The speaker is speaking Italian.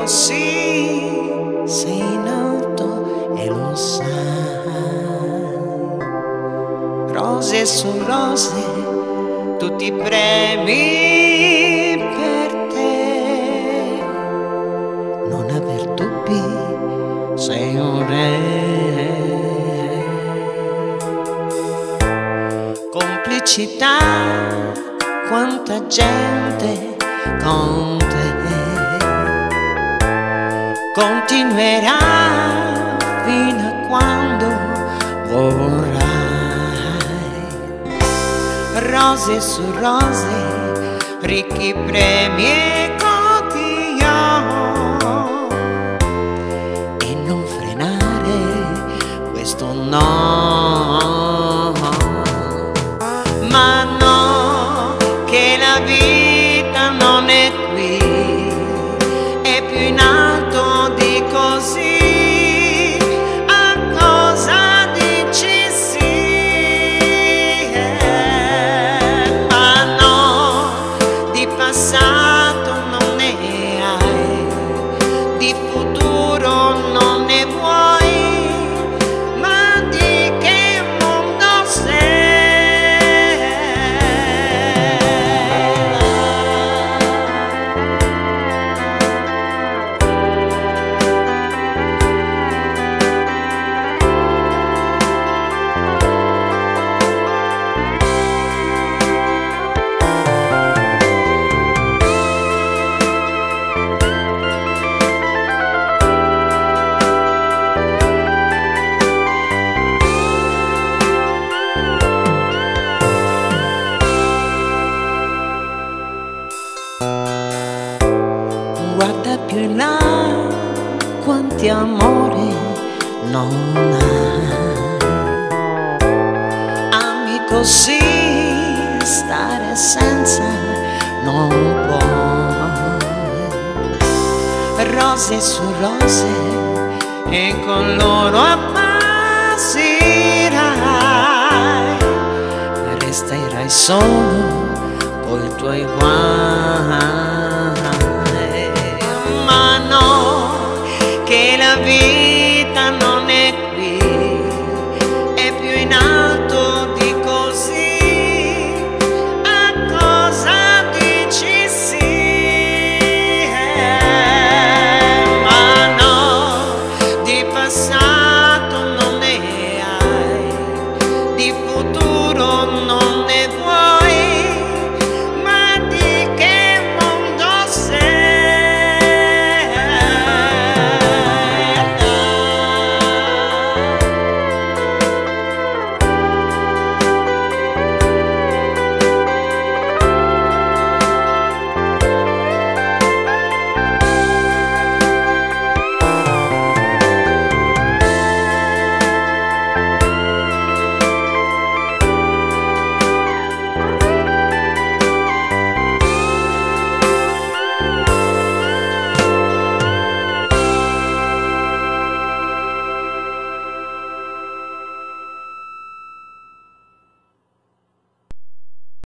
così, sei in alto e lo sai. Rose su rose, tutti i premi per te. Non aver dubbi, sei un re. Complicità, quanta gente con te. Continuerà fino a quando vorrai. Rose su rose, ricchi premi e cotillon. E non frenare questo no. Ma no, che la vita non è qui, è più in alto di così. A cosa dici sì? Ma no, di passato non ne hai, di futuro non ne vuoi, ma di che mondo sei? Guarda più in là, quanti amori non hai. Ami così, stare senza non puoi. Rose su rose, e con loro appassirai. Resterai solo coi tuoi guai.